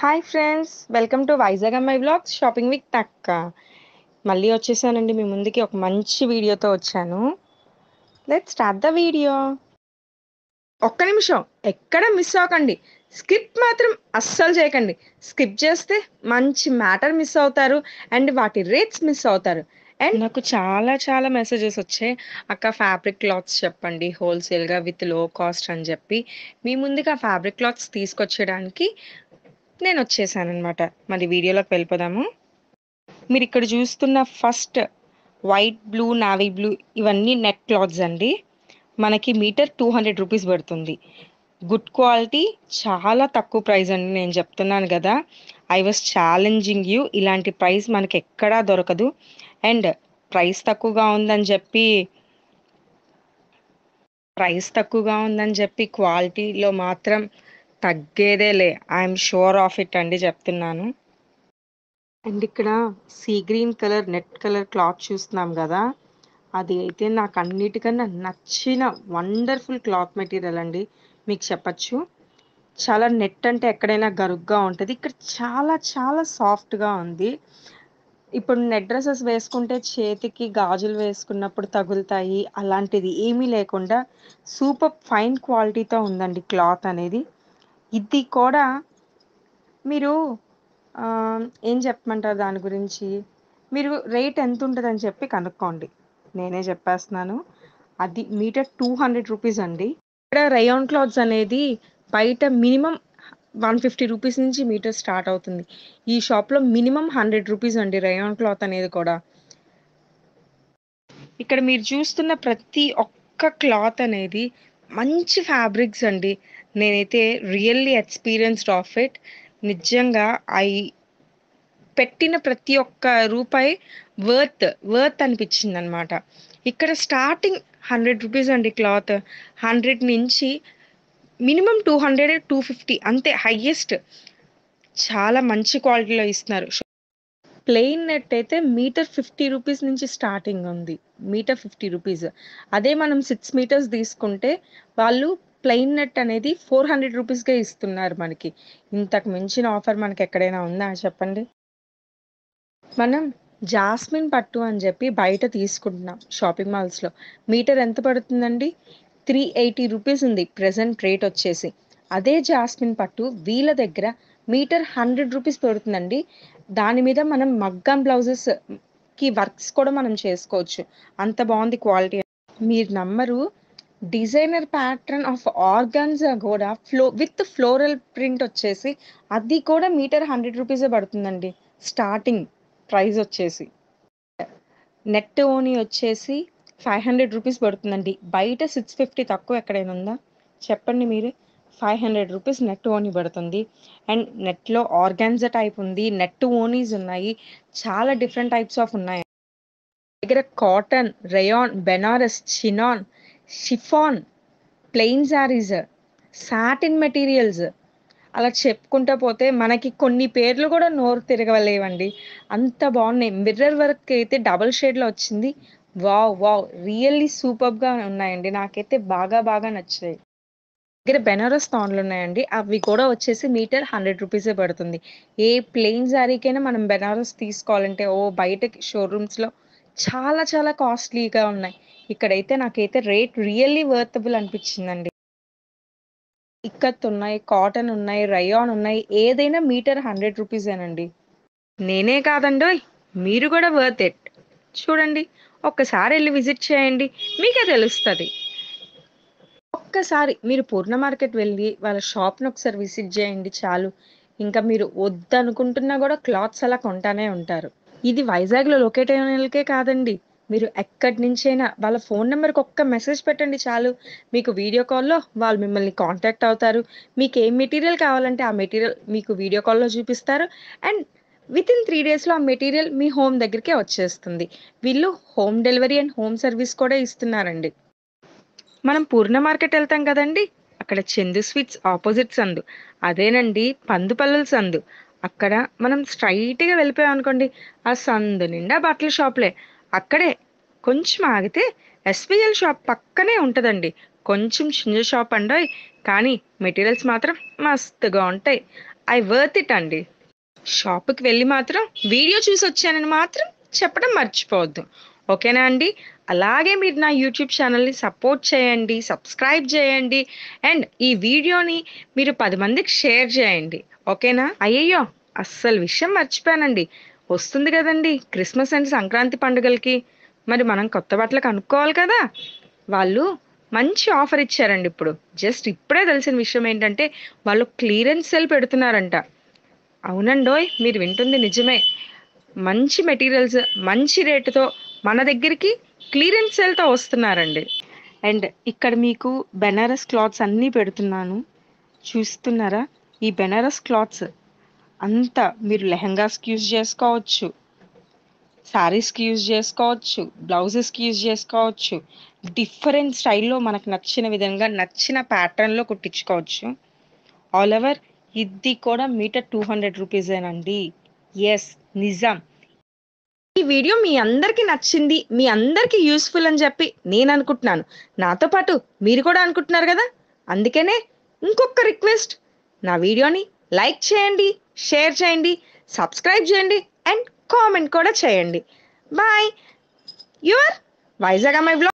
Hi friends, welcome to Vizag అమ్మాయి blogs shopping with అక్క. మళ్ళీ వచ్చేసానండి మీ ముందుకి ఒక మంచి వీడియోతో వచ్చాను. Let's start the video. ఒక్క నిమిషం ఎక్కడ మిస్ అవ్వకండి. స్కిప్ మాత్రం అస్సలు చేయకండి. స్కిప్ చేస్తే మంచి మ్యాటర్ మిస్ అవుతారు అండ్ వాటి రేట్స్ మిస్ అవుతారు. అండ్ నాకు చాలా చాలా మెసేజెస్ వచ్చాయి, అక్క ఫ్యాబ్రిక్ క్లాత్స్ చెప్పండి హోల్సేల్గా విత్ లో కాస్ట్ అని చెప్పి. మీ ముందుగా ఫ్యాబ్రిక్ క్లాత్స్ తీసుకొచ్చేయడానికి నేను వచ్చేసానమాట. మరి వీడియోలోకి వెళ్ళిపోదాము. మీరు ఇక్కడ చూస్తున్న first white blue navy blue ఇవన్నీ నెట్ క్లాత్స్ అండి. మనకి మీటర్ 200 రూపీస్ పడుతుంది. గుడ్ క్వాలిటీ, చాలా తక్కువ ప్రైస్ అండి. నేను చెప్తున్నాను కదా, ఐ వాస్ ఛాలెంజింగ్ యూ. ఇలాంటి ప్రైస్ మనకి ఎక్కడా దొరకదు. అండ్ ప్రైస్ తక్కువగా ఉందని చెప్పి క్వాలిటీలో మాత్రం తగ్గేదేలే. ఐఎమ్ షూర్ ఆఫ్ ఇట్ అండి, చెప్తున్నాను. అండ్ ఇక్కడ sea green colour net colour cloth చూస్తున్నాం కదా, అది అయితే నాకు అన్నిటికన్నా నచ్చిన వండర్ఫుల్ క్లాత్ మెటీరియల్ అండి. మీకు చెప్పచ్చు, చాలా నెట్ అంటే ఎక్కడైనా గరుగ్గా ఉంటుంది, ఇక్కడ చాలా చాలా సాఫ్ట్గా ఉంది. ఇప్పుడు నెట్ డ్రెస్సెస్ వేసుకుంటే చేతికి గాజులు వేసుకున్నప్పుడు తగులుతాయి, అలాంటిది ఏమీ లేకుండా సూపర్ ఫైన్ క్వాలిటీతో ఉందండి క్లాత్ అనేది. ఇది కూడా మీరు ఆ, ఏం చెప్పమంటారు దాని గురించి, మీరు రేట్ ఎంత ఉంటుందని చెప్పి కనుక్కోండి. నేనే చెప్పేస్తున్నాను, అది మీటర్ 200 రూపీస్ అండి. ఇక్కడ రయాన్ క్లాత్స్ అనేది బయట మినిమం 150 రూపీస్ నుంచి మీటర్ స్టార్ట్ అవుతుంది. ఈ షాప్లో మినిమం 100 రూపీస్ అండి రయాన్ క్లాత్ అనేది కూడా. ఇక్కడ మీరు చూస్తున్న ప్రతి ఒక్క క్లాత్ అనేది మంచి ఫ్యాబ్రిక్స్ అండి. నేనైతే రియల్లీ ఎక్స్పీరియన్స్డ్ ఆఫ్ ఇట్. నిజంగా ఐ పెట్టిన ప్రతి ఒక్క రూపాయి వర్త్ వర్త్ అనిపించింది అనమాట. ఇక్కడ స్టార్టింగ్ 100 రూపీస్ అండి క్లాత్. 100 నుంచి మినిమం 200 250 అంతే హైయెస్ట్. చాలా మంచి క్వాలిటీలో ఇస్తున్నారు. ప్లెయిన్ నెట్ అయితే మీటర్ 50 రూపీస్ నుంచి స్టార్టింగ్ ఉంది. Meter 50 rupees. అదే మనం 6 మీటర్స్ తీసుకుంటే వాళ్ళు ప్లెయిన్ నెట్ అనేది 400 రూపీస్గా ఇస్తున్నారు మనకి. ఇంతకు మించిన ఆఫర్ మనకి ఎక్కడైనా ఉందా చెప్పండి. మనం జాస్మిన్ పట్టు అని చెప్పి బయట తీసుకుంటున్నాం షాపింగ్ మాల్స్లో. మీటర్ ఎంత పడుతుందండి? 380 రూపీస్ ఉంది ప్రెసెంట్ రేట్ వచ్చేసి. అదే జాస్మిన్ పట్టు వీళ్ళ దగ్గర మీటర్ 100 రూపీస్ పడుతుందండి. దాని మీద మనం మగ్గం బ్లౌజెస్కి వర్క్స్ కూడా మనం చేసుకోవచ్చు, అంత బాగుంది క్వాలిటీ. మీరు నమ్మరు, డిజైనర్ ప్యాటర్న్ ఆఫ్ ఆర్గాన్జా కూడా విత్ ఫ్లోరల్ ప్రింట్ వచ్చేసి అది కూడా మీటర్ 100 రూపీసే పడుతుందండి స్టార్టింగ్ ప్రైస్ వచ్చేసి. నెట్ ఓని వచ్చేసి 500 రూపీస్ పడుతుందండి. బయట 650 తక్కువ ఎక్కడైనా ఉందా చెప్పండి మీరే. 500 రూపీస్ నెట్ ఓని పడుతుంది. అండ్ నెట్లో ఆర్గాన్జా టైప్ ఉంది, నెట్ ఓనీస్ ఉన్నాయి, చాలా డిఫరెంట్ టైప్స్ ఆఫ్ ఉన్నాయి దగ్గర. Cotton, rayon, Banaras, chinon, chiffon, plain saris, satin materials, అలా చెప్పుకుంటా పోతే మనకి కొన్ని పేర్లు కూడా నోరు తిరగలేవండి, అంత బాగున్నాయి. మిర్రర్ వర్క్ అయితే డబుల్ షేడ్లో వచ్చింది. వావ్ వావ్, రియల్లీ సూపర్గా ఉన్నాయండి, నాకైతే బాగా బాగా నచ్చాయి. దగ్గర బెనారస్ థాన్లు ఉన్నాయండి, అవి కూడా వచ్చేసి మీటర్ 100 రూపీసే పడుతుంది. ఏ ప్లెయిన్ శారీకైనా మనం బెనారస్ తీసుకోవాలంటే బయటకి షోరూమ్స్లో చాలా చాలా కాస్ట్లీగా ఉన్నాయి. ఇక్కడైతే నాకైతే రేట్ రియల్లీ వర్తబుల్ అనిపించిందండి. ఇక్కత్ ఉన్నాయి, కాటన్ ఉన్నాయి, రయాన్ ఉన్నాయి, ఏదైనా మీటర్ 100 రూపీసేనండి. నేనే కాదండోయ్, మీరు కూడా వర్త్ ఇట్. చూడండి, ఒక్కసారి వెళ్ళి విజిట్ చేయండి, మీకే తెలుస్తుంది. ఒక్కసారి మీరు పూర్ణ మార్కెట్ వెళ్ళి వాళ్ళ షాప్ని ఒకసారి విజిట్ చేయండి చాలు. ఇంకా మీరు వద్దనుకుంటున్నా కూడా క్లాత్స్ అలా కొంటానే ఉంటారు. ఇది వైజాగ్లో లొకేట్ అయిన వాళ్ళకే కాదండి, మీరు ఎక్కడి నుంచైనా వాళ్ళ ఫోన్ నెంబర్కి ఒక్క మెసేజ్ పెట్టండి చాలు, మీకు వీడియో కాల్లో వాళ్ళు మిమ్మల్ని కాంటాక్ట్ అవుతారు. మీకు ఏం మెటీరియల్ కావాలంటే ఆ మెటీరియల్ మీకు వీడియో కాల్లో చూపిస్తారు. అండ్ విత్ ఇన్ 3 డేస్లో ఆ మెటీరియల్ మీ హోమ్ దగ్గరికే వచ్చేస్తుంది. వీళ్ళు home delivery and home service కూడా ఇస్తున్నారండి. మనం పూర్ణ మార్కెట్ వెళ్తాం కదండి, అక్కడ చందు స్వీట్స్ ఆపోజిట్ సందు, అదేనండి పందుపల్లుల సందు. అక్కడ మనం స్ట్రైట్గా వెళ్ళిపోయాం అనుకోండి, ఆ సందు నిండా బట్టల షాప్లే. అక్కడే కొంచెం ఆగితే ఎస్విఎల్ షాప్ పక్కనే ఉంటుందండి. కొంచెం చిన్న షాప్ అండోయ్, కానీ మెటీరియల్స్ మాత్రం మస్తుగా ఉంటాయి. వర్త్ ఇట్ అండి. షాప్‌కి వెళ్ళి మాత్రం వీడియో చూసొచ్చానని మాత్రం చెప్పడం మర్చిపోవద్దు. ఓకేనా అండి? అలాగే మీరు నా యూట్యూబ్ ఛానల్‌ని సపోర్ట్ చేయండి, సబ్స్క్రైబ్ చేయండి అండ్ ఈ వీడియోని మీరు 10 మందికి షేర్ చేయండి. ఓకేనా? అయ్యయ్యో! అస్సలు విషయం మర్చిపోయానండి. వస్తుంది గదండీ క్రిస్మస్ అండ్ సంక్రాంతి పండుగలకి. మరి మనం కొత్త బట్టలు కొనుక్కోవాలి కదా! వాళ్ళు మంచి ఆఫర్ ఇచ్చారండి ఇప్పుడు. జస్ట్ ఇప్పుడే తెలిసిన విషయం ఏంటంటే, వాళ్ళు క్లియరెన్స్ సేల్ పెడుతున్నారంట. అవునండోయ్! మీరు వింటుంది నిజమే. మంచి మెటీరియల్స్, మంచి రేటుతో మన దగ్గరికి క్లియరెన్స్ సేల్‌తో వస్తున్నారండి. అండ్ ఇక్కడ మీకు బెనారస్ క్లాత్స్ అన్నీ పెడుతున్నాను. చూస్తున్నారా? ఈ బెనారస్ క్లాత్స్ అంతా మీరు లెహెంగాస్‌కి యూజ్ చేసుకోవచ్చు. శారీస్‌కి యూజ్ చేసుకోవచ్చు. బ్లౌజెస్‌కి యూజ్ చేసుకోవచ్చు. డిఫరెంట్ స్టైల్‌లో మనకు నచ్చిన విధంగా, నచ్చిన ప్యాటర్న్‌లో కుట్టించుకోవచ్చు. ఆల్ ఓవర్ ఇది కూడా మీటర్ 200 రూపీసేనండి. యెస్, నిజం. ఈ వీడియో మీ అందరికీ నచ్చింది, మీ అందరికీ యూజ్‌ఫుల్ అని చెప్పి నేననుకుంటున్నాను. నాతో పాటు మీరు కూడా అనుకుంటున్నారు గదా! అందుకనే ఇంకొక రిక్వెస్ట్. నా వీడియోని లైక్ చేయండి, షేర్ చేయండి, సబ్స్క్రైబ్ చేయండి అండ్ కామెంట్ కూడా చేయండి. బాయ్. యువర్ వైజాగ్ అమ్మాయి బ్లాగ్.